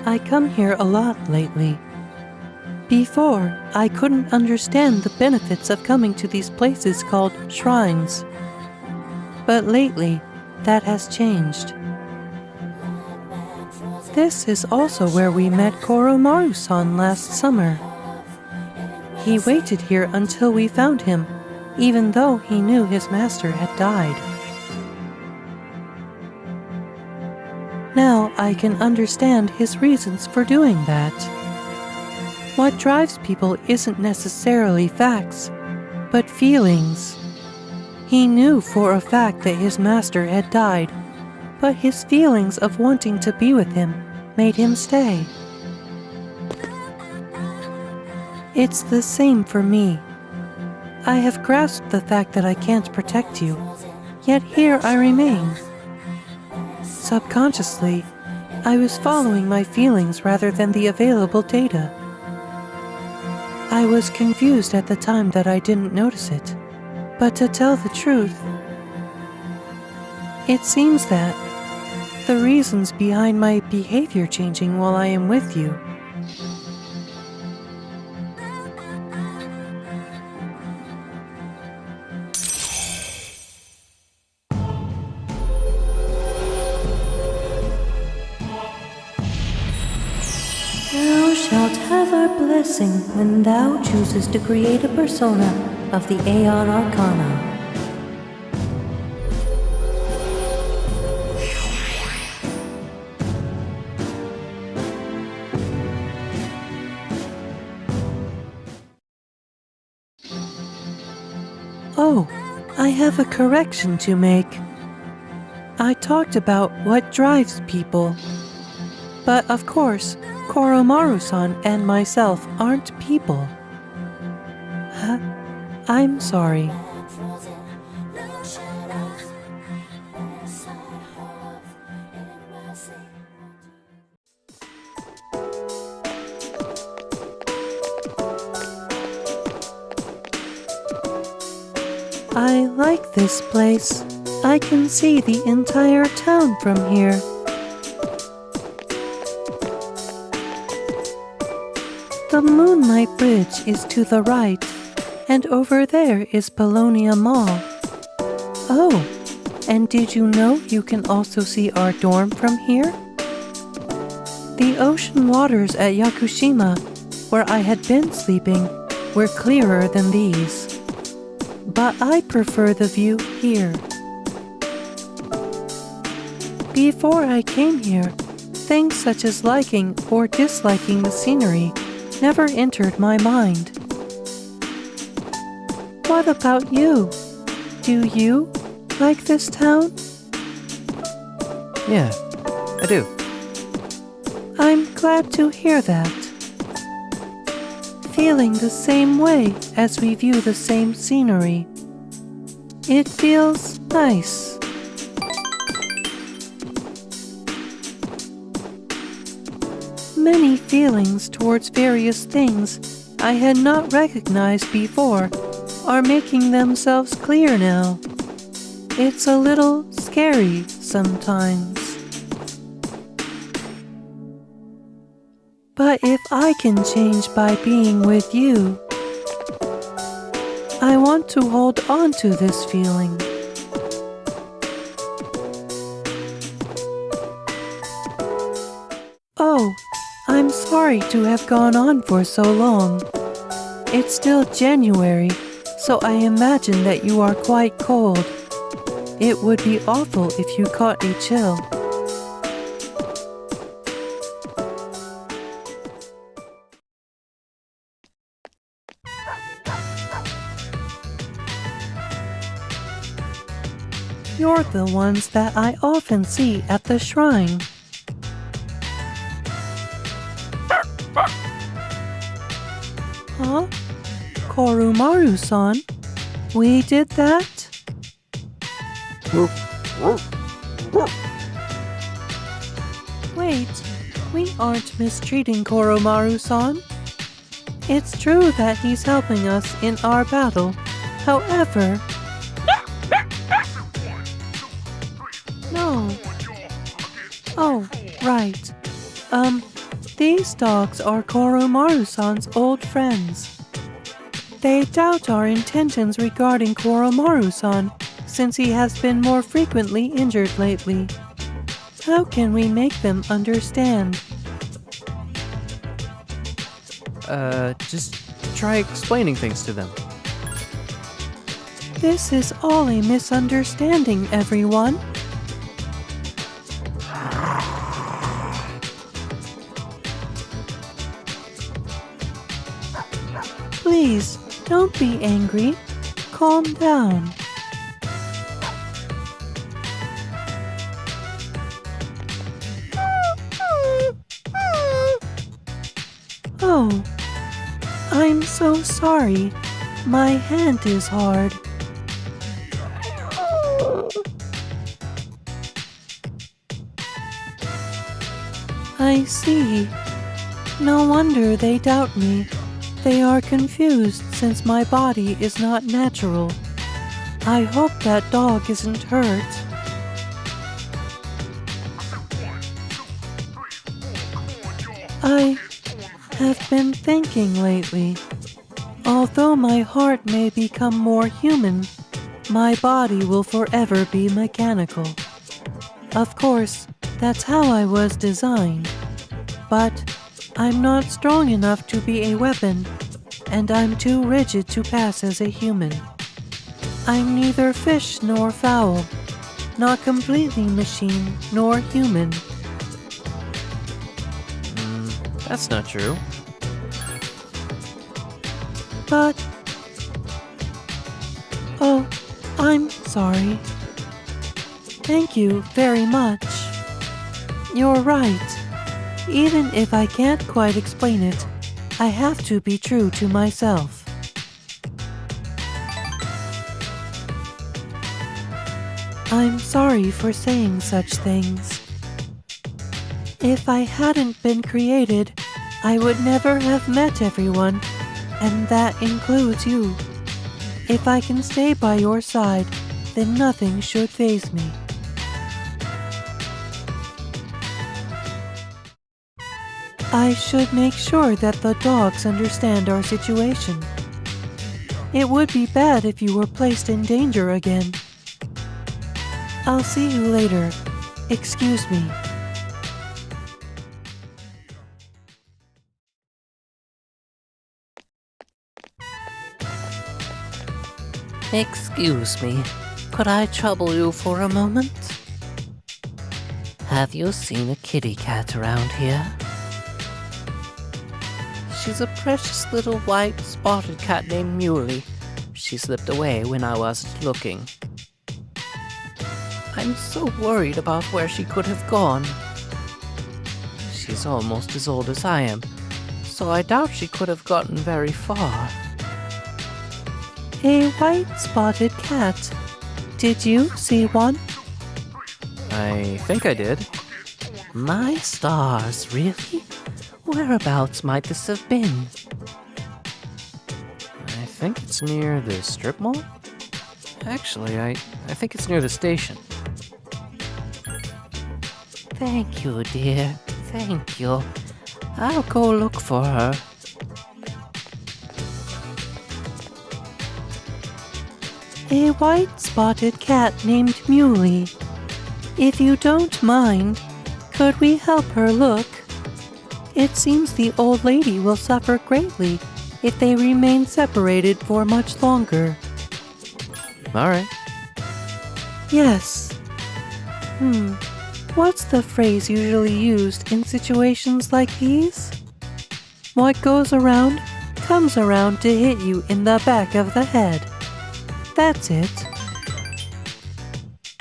I come here a lot lately. Before, I couldn't understand the benefits of coming to these places called shrines. But lately, that has changed. This is also where we met Koromaru-san last summer. He waited here until we found him, even though he knew his master had died. Now I can understand his reasons for doing that. What drives people isn't necessarily facts, but feelings. He knew for a fact that his master had died, but his feelings of wanting to be with him made him stay. It's the same for me. I have grasped the fact that I can't protect you, yet here I remain. Subconsciously, I was following my feelings rather than the available data. I was confused at the time that I didn't notice it, but to tell the truth, it seems that the reasons behind my behavior changing while I am with you. Thou shalt have our blessing when thou choosest to create a persona of the Aeon Arcana. Oh, I have a correction to make. I talked about what drives people. But of course, Koromaru-san and myself aren't people. Huh? I'm sorry. I like this place. I can see the entire town from here. The Moonlight Bridge is to the right, and over there is Polonia Mall. Oh, and did you know you can also see our dorm from here? The ocean waters at Yakushima, where I had been sleeping, were clearer than these. But I prefer the view here. Before I came here, things such as liking or disliking the scenery never entered my mind. What about you? Do you like this town? Yeah, I do. I'm glad to hear that. Feeling the same way as we view the same scenery. It feels nice. Many feelings towards various things I had not recognized before are making themselves clear now. It's a little scary sometimes. But if I can change by being with you, I want to hold on to this feeling. Oh, I'm sorry to have gone on for so long. It's still January, so I imagine that you are quite cold. It would be awful if you caught a chill. You're the ones that I often see at the shrine. Huh? Koromaru-san? We did that? Wait, we aren't mistreating Koromaru-san. It's true that he's helping us in our battle. However... No. Oh, right. These dogs are Koromaru-san's old friends. They doubt our intentions regarding Koromaru-san since he has been more frequently injured lately. How can we make them understand? Just try explaining things to them. This is all a misunderstanding, everyone. Please, don't be angry. Calm down. Oh, I'm so sorry. My hand is hard. I see. No wonder they doubt me. They are confused since my body is not natural. I hope that dog isn't hurt. I have been thinking lately. Although my heart may become more human, my body will forever be mechanical. Of course, that's how I was designed. But I'm not strong enough to be a weapon, and I'm too rigid to pass as a human. I'm neither fish nor fowl, not completely machine nor human. That's not true. But... Oh, I'm sorry. Thank you very much. You're right. Even if I can't quite explain it, I have to be true to myself. I'm sorry for saying such things. If I hadn't been created, I would never have met everyone, and that includes you. If I can stay by your side, then nothing should faze me. I should make sure that the dogs understand our situation. It would be bad if you were placed in danger again. I'll see you later. Excuse me. Excuse me, could I trouble you for a moment? Have you seen a kitty cat around here? She's a precious little white spotted cat named Muley. She slipped away when I wasn't looking. I'm so worried about where she could have gone. She's almost as old as I am, so I doubt she could have gotten very far. A white spotted cat. Did you see one? I think I did. My stars, really? Whereabouts might this have been? I think it's near the strip mall? Actually, I think it's near the station. Thank you, dear. Thank you. I'll go look for her. A white spotted cat named Muley. If you don't mind, could we help her look? It seems the old lady will suffer greatly if they remain separated for much longer. Alright. Yes. What's the phrase usually used in situations like these? What goes around comes around to hit you in the back of the head. That's it.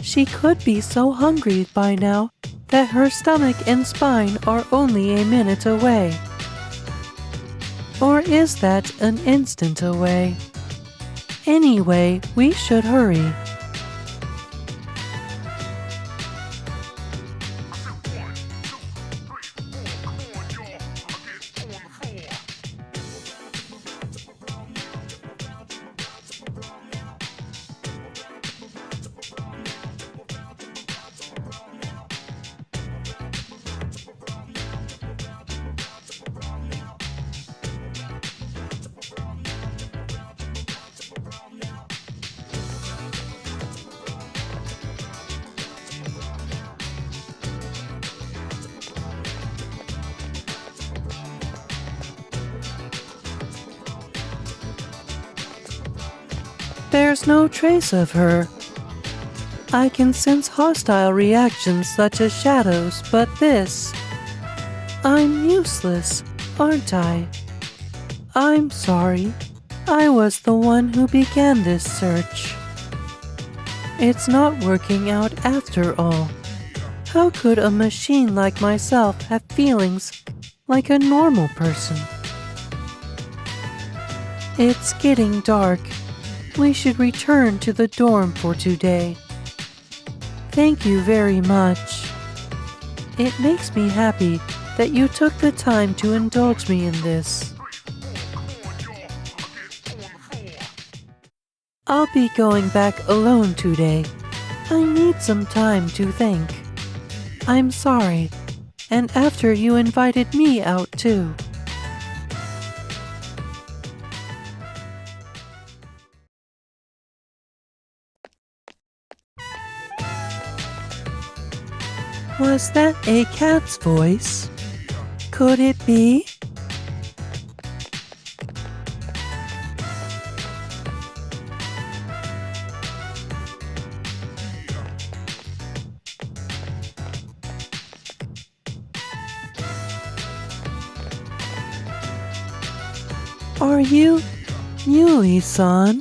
She could be so hungry by now that her stomach and spine are only a minute away. Or is that an instant away? Anyway, we should hurry. There's no trace of her. I can sense hostile reactions such as shadows, but this... I'm useless, aren't I? I'm sorry. I was the one who began this search. It's not working out after all. How could a machine like myself have feelings like a normal person? It's getting dark. We should return to the dorm for today. Thank you very much. It makes me happy that you took the time to indulge me in this. I'll be going back alone today. I need some time to think. I'm sorry, and after you invited me out too. Was that a cat's voice? Could it be? Are you Muley-san?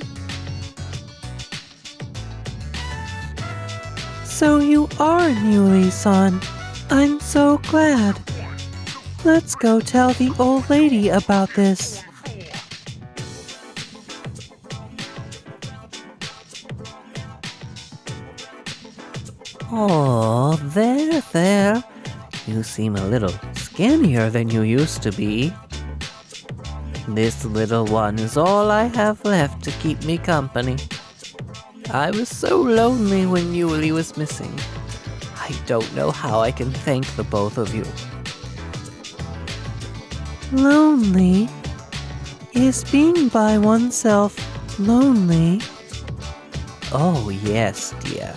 So you are Muley-san. I'm so glad. Let's go tell the old lady about this. Oh, there. You seem a little skinnier than you used to be. This little one is all I have left to keep me company. I was so lonely when Yuli was missing. I don't know how I can thank the both of you. Lonely? Is being by oneself lonely? Oh yes, dear.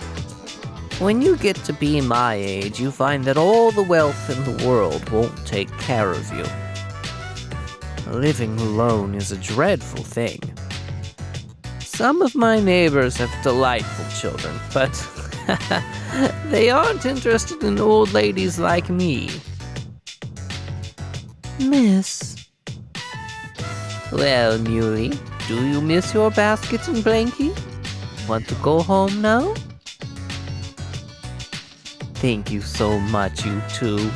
When you get to be my age, you find that all the wealth in the world won't take care of you. Living alone is a dreadful thing. Some of my neighbors have delightful children, but they aren't interested in old ladies like me. Miss. Well, Muley, do you miss your basket and blankie? Want to go home now? Thank you so much, you two.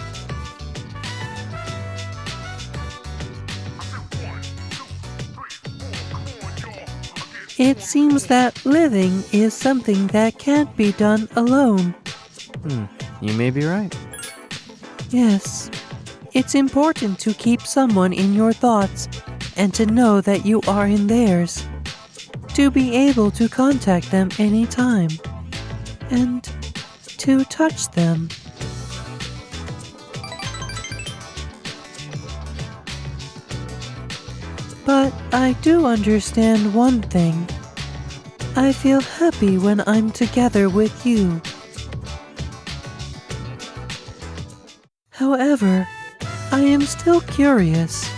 It seems that living is something that can't be done alone. You may be right. Yes, it's important to keep someone in your thoughts and to know that you are in theirs. To be able to contact them anytime. And to touch them. But I do understand one thing. I feel happy when I'm together with you. However, I am still curious.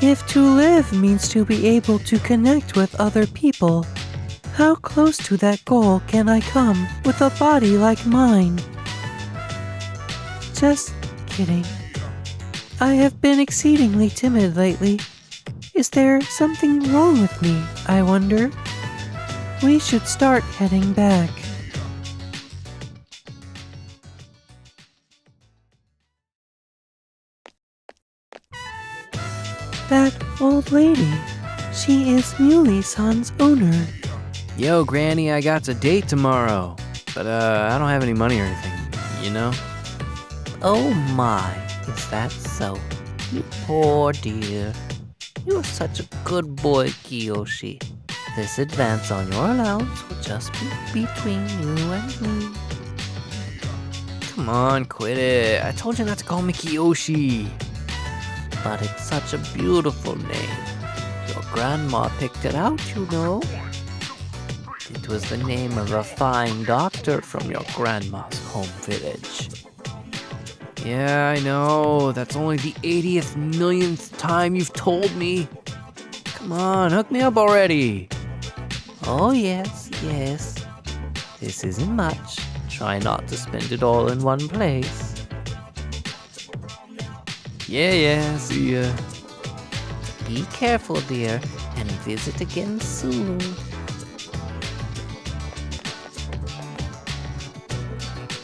If to live means to be able to connect with other people, how close to that goal can I come with a body like mine? Just kidding. I have been exceedingly timid lately. Is there something wrong with me, I wonder? We should start heading back. That old lady, she is Muley-san's owner. Yo, Granny, I got a date tomorrow. But, I don't have any money or anything, you know? Oh my, is that so? You poor dear. You're such a good boy, Kiyoshi. This advance on your allowance will just be between you and me. Come on, quit it. I told you not to call me Kiyoshi. But it's such a beautiful name. Your grandma picked it out, you know. It was the name of a fine doctor from your grandma's home village. Yeah, I know. That's only the 80th millionth time you've told me. Come on, hook me up already. Oh, yes, yes. This isn't much. Try not to spend it all in one place. Yeah, see ya. Be careful, dear, and visit again soon.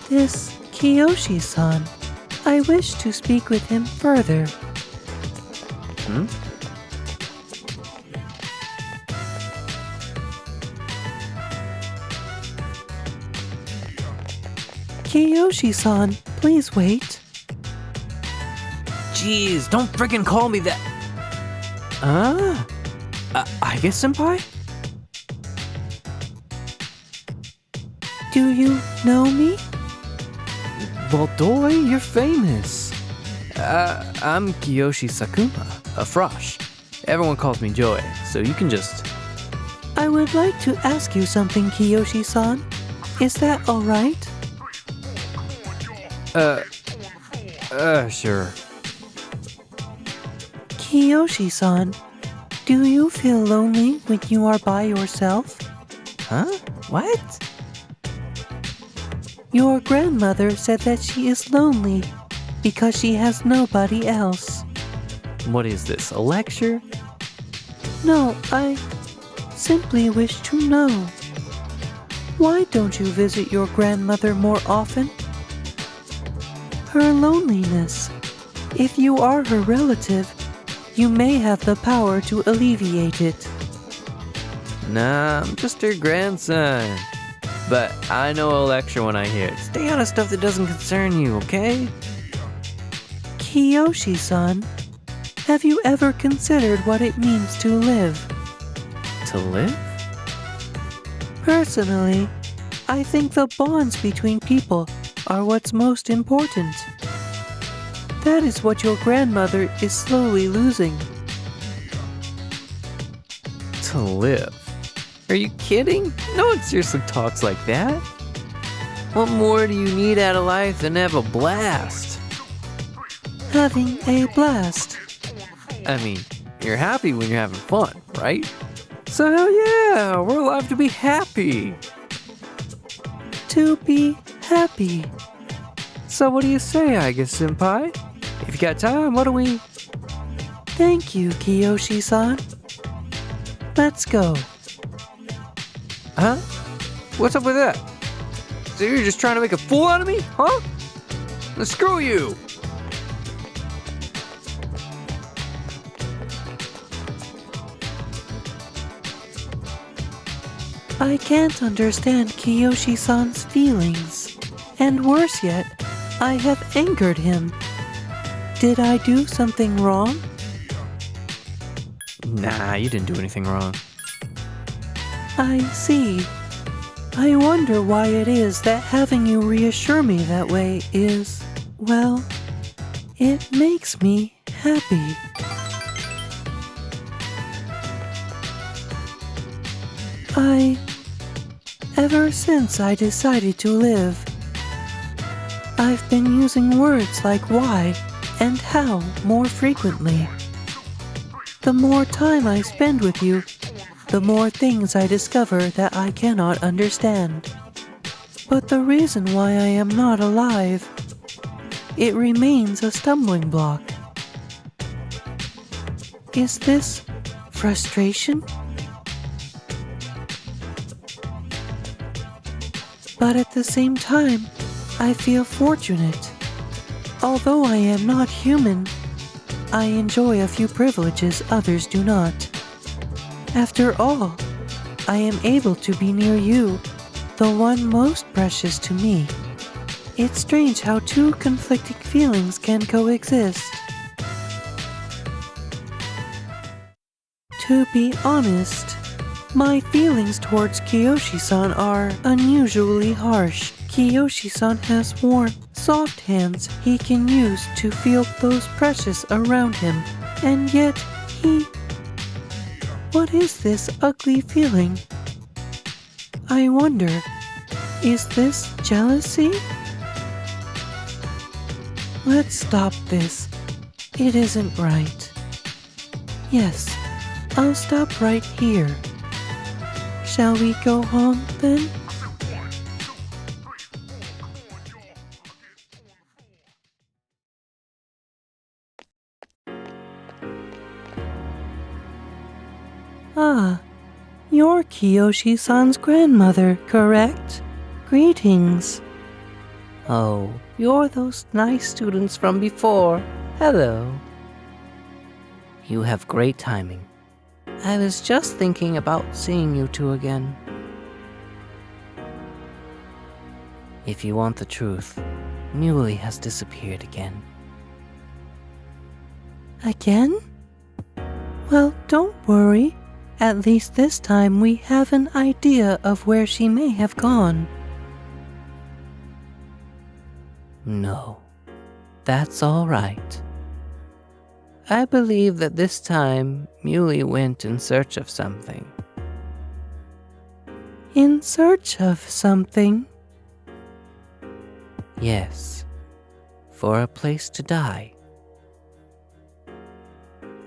This Kiyoshi-san. I wish to speak with him further. Hmm? Kiyoshi-san, please wait. Jeez, don't freaking call me that. Aigis senpai? Do you know me? Well, Doi, you're famous. I'm Kiyoshi Sakuma, a frosh. Everyone calls me Joey, so you can just... I would like to ask you something, Kiyoshi-san. Is that alright? Sure. Kiyoshi-san, do you feel lonely when you are by yourself? Huh? What? Your grandmother said that she is lonely because she has nobody else. What is this, a lecture? No, I simply wish to know. Why don't you visit your grandmother more often? Her loneliness. If you are her relative, you may have the power to alleviate it. Nah, I'm just her grandson. But I know a lecture when I hear it. Stay out of stuff that doesn't concern you, okay? Kiyoshi-san, have you ever considered what it means to live? To live? Personally, I think the bonds between people are what's most important. That is what your grandmother is slowly losing. To live? Are you kidding? No one seriously talks like that. What more do you need out of life than have a blast? Having a blast. I mean, you're happy when you're having fun, right? So hell yeah, we're alive to be happy. To be happy. So what do you say, Aigis senpai? If you got time, what do we... Thank you, Kiyoshi-san. Let's go. Huh? What's up with that? So you're just trying to make a fool out of me, huh? Now screw you! I can't understand Kiyoshi-san's feelings. And worse yet, I have angered him. Did I do something wrong? Nah, you didn't do anything wrong. I see. I wonder why it is that having you reassure me that way is, well, it makes me happy. Ever since I decided to live, I've been using words like why and how more frequently. The more time I spend with you, the more things I discover that I cannot understand. But the reason why I am not alive, it remains a stumbling block. Is this frustration? But at the same time, I feel fortunate. Although I am not human, I enjoy a few privileges others do not. After all, I am able to be near you, the one most precious to me. It's strange how two conflicting feelings can coexist. To be honest, my feelings towards Kiyoshi-san are unusually harsh. Kiyoshi-san has warm, soft hands he can use to feel those precious around him, and yet he... What is this ugly feeling? I wonder, is this jealousy? Let's stop this. It isn't right. Yes, I'll stop right here. Shall we go home then? Ah, you're Kiyoshi-san's grandmother, correct? Greetings. Oh, you're those nice students from before. Hello. You have great timing. I was just thinking about seeing you two again. If you want the truth, Muley has disappeared again. Again? Well, don't worry. At least this time we have an idea of where she may have gone. No, that's all right. I believe that this time Muley went in search of something. In search of something? Yes, for a place to die.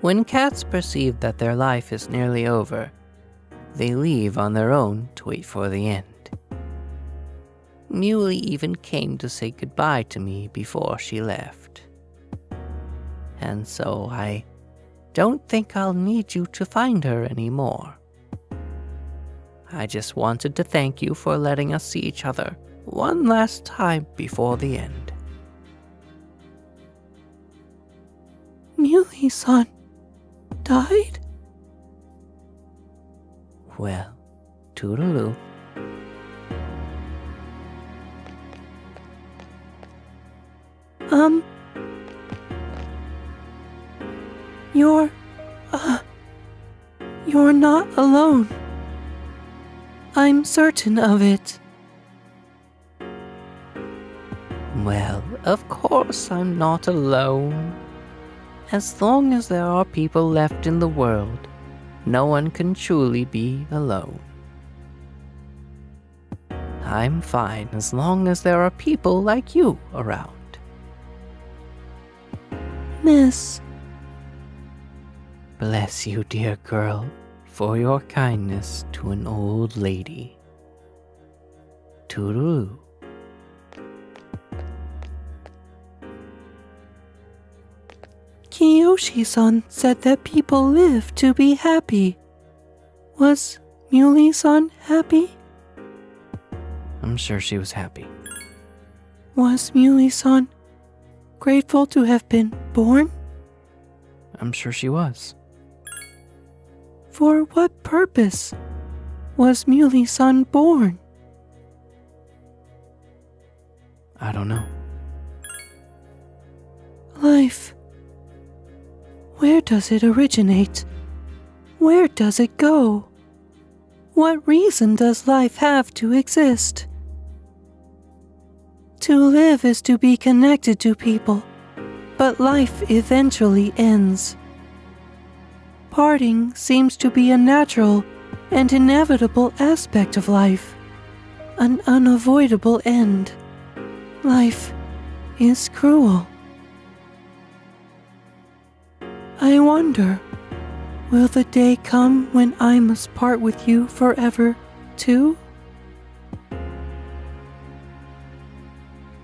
When cats perceive that their life is nearly over, they leave on their own to wait for the end. Muley even came to say goodbye to me before she left. And so I don't think I'll need you to find her anymore. I just wanted to thank you for letting us see each other one last time before the end. Muley-san died? Well, toodaloo. You're not alone. I'm certain of it. Well, of course I'm not alone. As long as there are people left in the world, no one can truly be alone. I'm fine as long as there are people like you around. Miss. Bless you, dear girl, for your kindness to an old lady. Toodaloo. Kiyoshi-san said that people live to be happy. Was Muley-san happy? I'm sure she was happy. Was Muley-san grateful to have been born? I'm sure she was. For what purpose was Muley-san born? I don't know. Life. Where does it originate? Where does it go? What reason does life have to exist? To live is to be connected to people, but life eventually ends. Parting seems to be a natural and inevitable aspect of life, an unavoidable end. Life is cruel. I wonder, will the day come when I must part with you forever, too?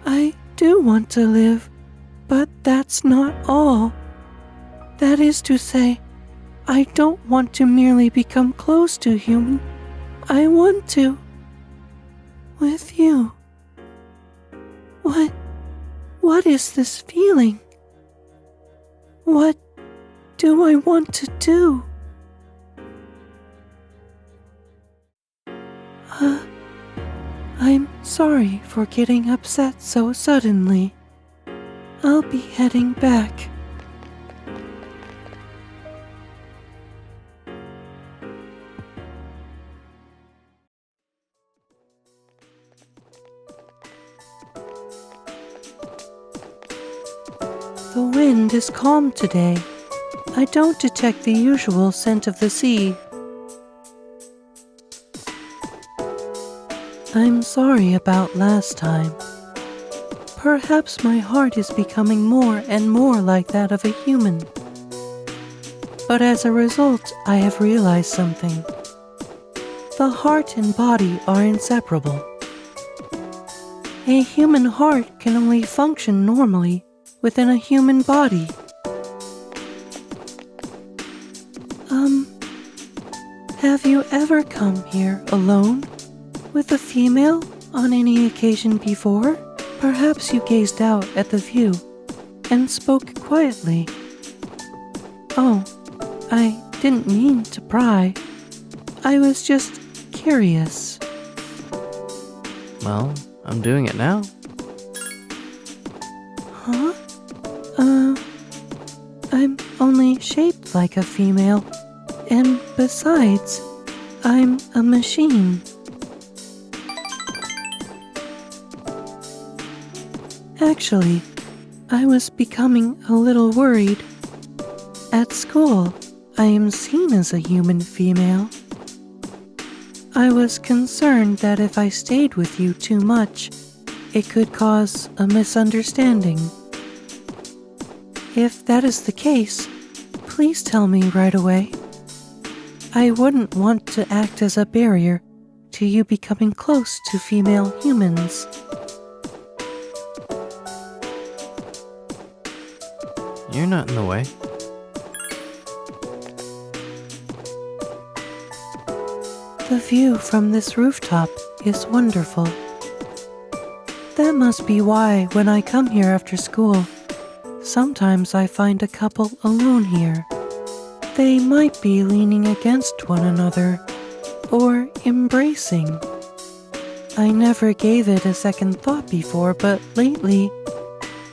I do want to live, but that's not all. That is to say, I don't want to merely become close to human. I want to. With you. What is this feeling? What do I want to do? I'm sorry for getting upset so suddenly. I'll be heading back. The wind is calm today. I don't detect the usual scent of the sea. I'm sorry about last time. Perhaps my heart is becoming more and more like that of a human. But as a result, I have realized something. The heart and body are inseparable. A human heart can only function normally within a human body. Have you ever come here alone with a female on any occasion before? Perhaps you gazed out at the view and spoke quietly. Oh, I didn't mean to pry. I was just curious. Well, I'm doing it now. Huh? I'm only shaped like a female. And besides, I'm a machine. Actually, I was becoming a little worried. At school, I am seen as a human female. I was concerned that if I stayed with you too much, it could cause a misunderstanding. If that is the case, please tell me right away. I wouldn't want to act as a barrier to you becoming close to female humans. You're not in the way. The view from this rooftop is wonderful. That must be why when I come here after school, sometimes I find a couple alone here. They might be leaning against one another or embracing. I never gave it a second thought before, but lately,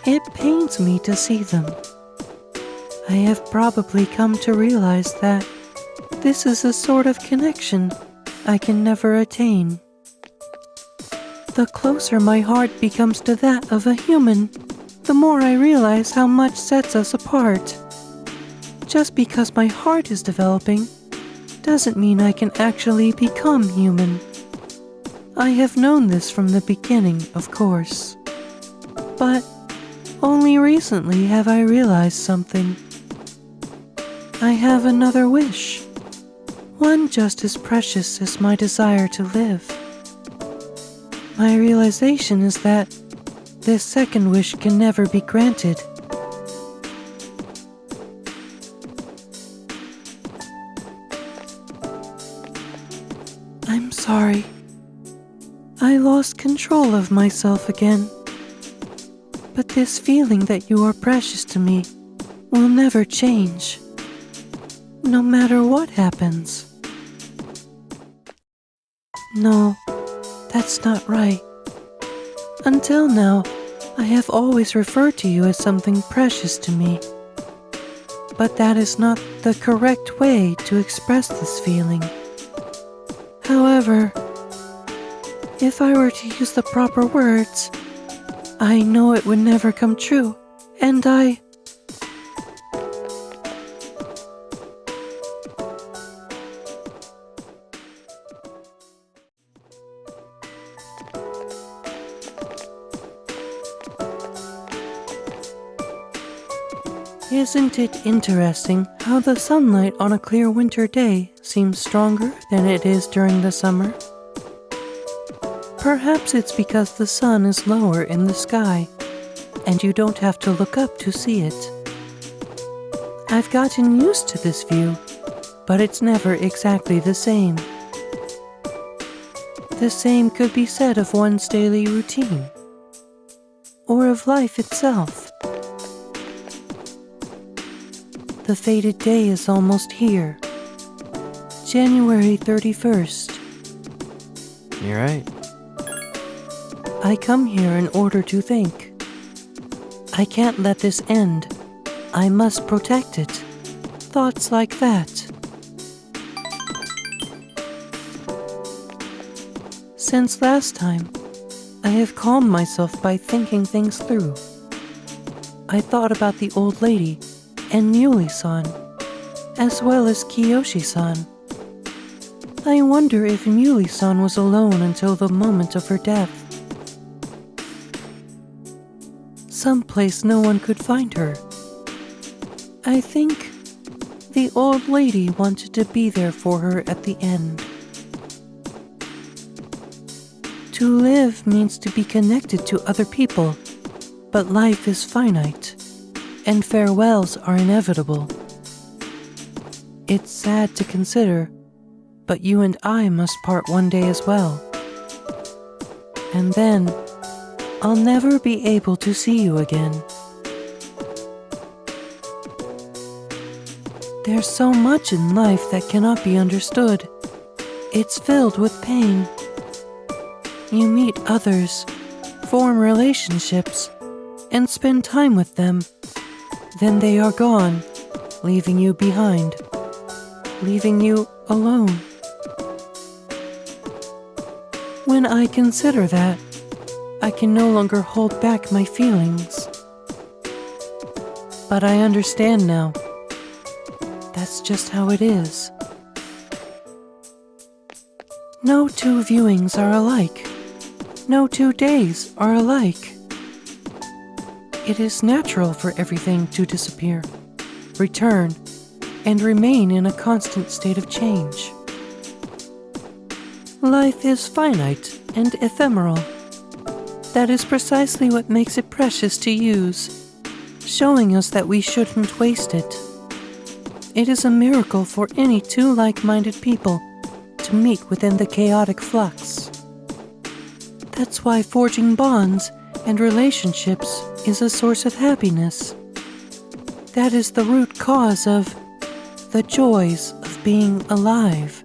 it pains me to see them. I have probably come to realize that this is a sort of connection I can never attain. The closer my heart becomes to that of a human, the more I realize how much sets us apart. Just because my heart is developing doesn't mean I can actually become human. I have known this from the beginning, of course. But only recently have I realized something. I have another wish. One just as precious as my desire to live. My realization is that this second wish can never be granted. I'm sorry. I lost control of myself again. But this feeling that you are precious to me will never change. No matter what happens. No, that's not right. Until now, I have always referred to you as something precious to me. But that is not the correct way to express this feeling. However, if I were to use the proper words, I know it would never come true, and Isn't it interesting how the sunlight on a clear winter day seems stronger than it is during the summer? Perhaps it's because the sun is lower in the sky, and you don't have to look up to see it. I've gotten used to this view, but it's never exactly the same. The same could be said of one's daily routine, or of life itself. The fated day is almost here. January 31st. You're right. I come here in order to think. I can't let this end. I must protect it. Thoughts like that. Since last time, I have calmed myself by thinking things through. I thought about the old lady and Muley-san, as well as Kiyoshi-san. I wonder if Muley-san was alone until the moment of her death. Someplace no one could find her. I think the old lady wanted to be there for her at the end. To live means to be connected to other people, but life is finite, and farewells are inevitable. It's sad to consider, but you and I must part one day as well. And then, I'll never be able to see you again. There's so much in life that cannot be understood. It's filled with pain. You meet others, form relationships, and spend time with them. Then they are gone, leaving you behind, leaving you alone. When I consider that, I can no longer hold back my feelings. But I understand now. That's just how it is. No two viewings are alike. No 2 days are alike. It is natural for everything to disappear, return, and remain in a constant state of change. Life is finite and ephemeral. That is precisely what makes it precious to use, showing us that we shouldn't waste it. It is a miracle for any two like-minded people to meet within the chaotic flux. That's why forging bonds and relationships is a source of happiness. That is the root cause of the joys of being alive.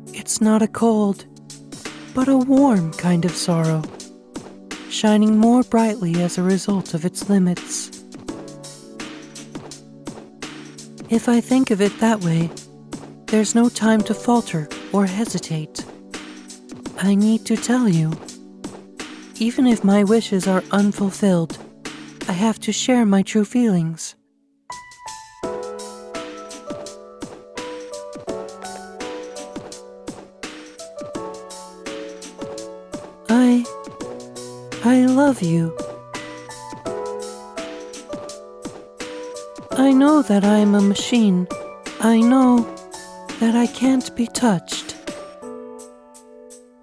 It's not a cold, but a warm kind of sorrow, shining more brightly as a result of its limits. If I think of it that way, there's no time to falter or hesitate. I need to tell you, even if my wishes are unfulfilled, I have to share my true feelings. I love you. I know that I am a machine. I know that I can't be touched.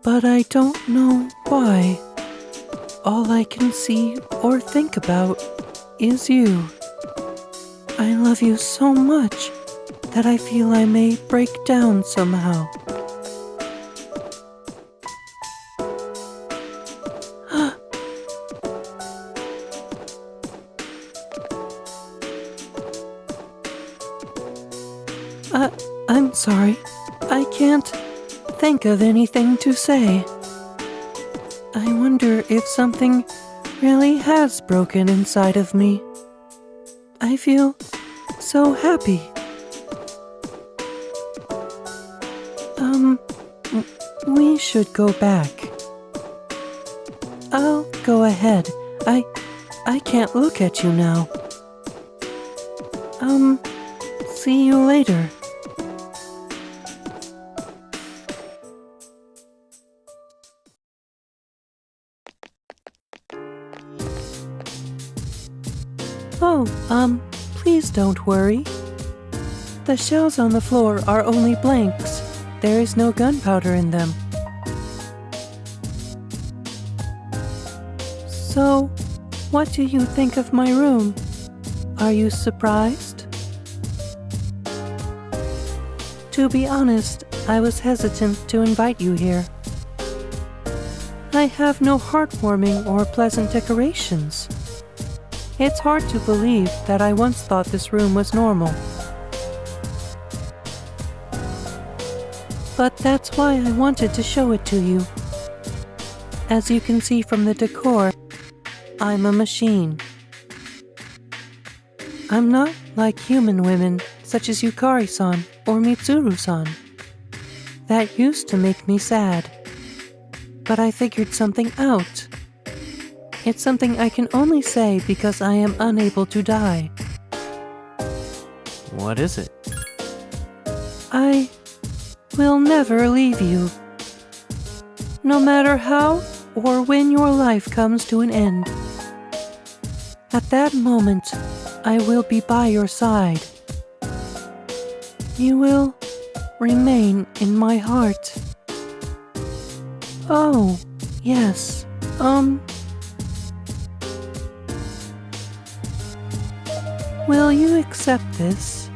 But I don't know why. All I can see or think about is you. I love you so much that I feel I may break down somehow. I'm sorry. I can't think of anything to say. I wonder if something really has broken inside of me. I feel so happy. We should go back. I'll go ahead. I can't look at you now. See you later. Oh, please don't worry. The shells on the floor are only blanks. There is no gunpowder in them. So, what do you think of my room? Are you surprised? To be honest, I was hesitant to invite you here. I have no heartwarming or pleasant decorations. It's hard to believe that I once thought this room was normal. But that's why I wanted to show it to you. As you can see from the decor, I'm a machine. I'm not like human women such as Yukari-san or Mitsuru-san. That used to make me sad. But I figured something out. It's something I can only say because I am unable to die. What is it? I will never leave you. No matter how or when your life comes to an end. At that moment, I will be by your side. You will remain in my heart. Oh, Yes, will you accept this?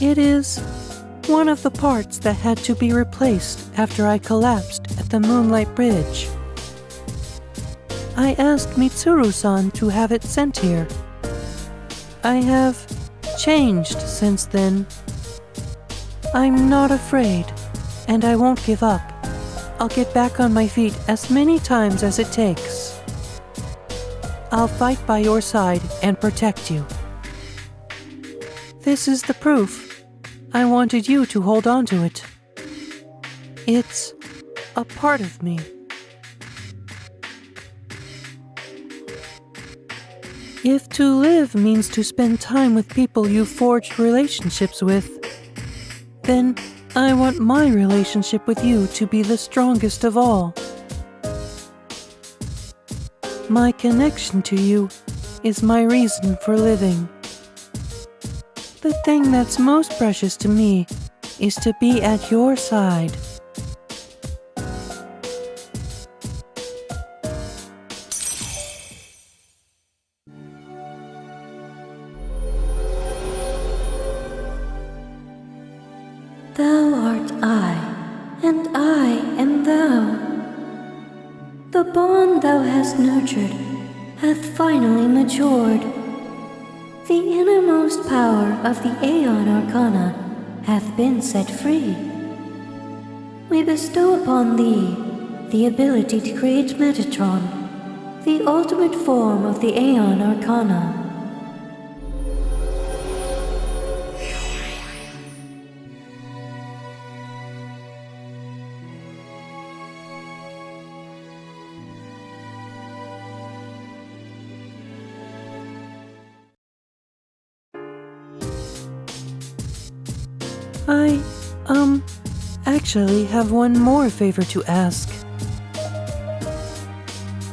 It is one of the parts that had to be replaced after I collapsed at the Moonlight Bridge. I asked Mitsuru-san to have it sent here. I have changed since then. I'm not afraid, and I won't give up. I'll get back on my feet as many times as it takes. I'll fight by your side and protect you. This is the proof. I wanted you to hold on to it. It's a part of me. If to live means to spend time with people you've forged relationships with, then I want my relationship with you to be the strongest of all. My connection to you is my reason for living. The thing that's most precious to me is to be at your side. Thou art I, and I am thou. The bond thou hast nurtured hath finally matured. The innermost power of the Aeon Arcana hath been set free. We bestow upon thee the ability to create Metatron, the ultimate form of the Aeon Arcana. I, actually have one more favor to ask.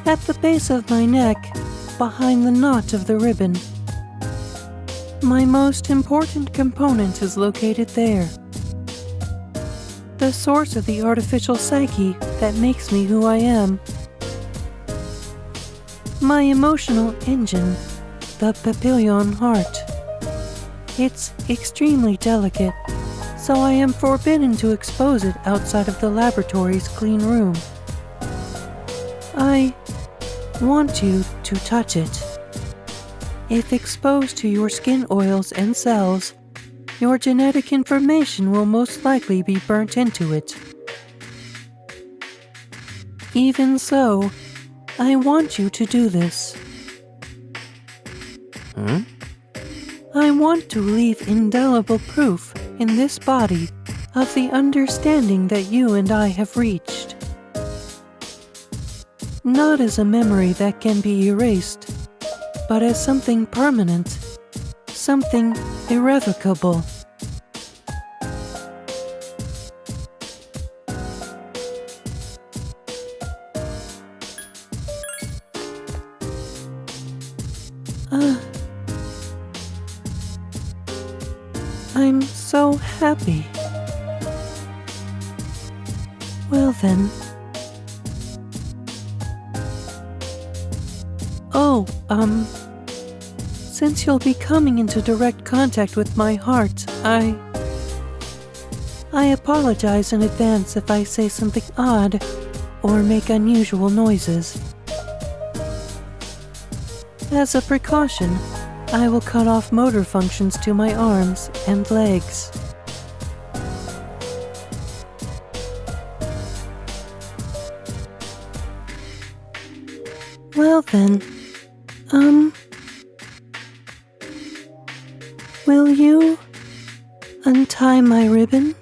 At the base of my neck, behind the knot of the ribbon, my most important component is located there. The source of the artificial psyche that makes me who I am. My emotional engine, the papillon heart. It's extremely delicate, so I am forbidden to expose it outside of the laboratory's clean room. I want you to touch it. If exposed to your skin oils and cells, your genetic information will most likely be burnt into it. Even so, I want you to do this. I want to leave indelible proof in this body of the understanding that you and I have reached. Not as a memory that can be erased, but as something permanent, something irrevocable. I'm so happy. Well then. Oh, since you'll be coming into direct contact with my heart, I apologize in advance if I say something odd or make unusual noises. As a precaution, I will cut off motor functions to my arms and legs. Well then, will you untie my ribbon?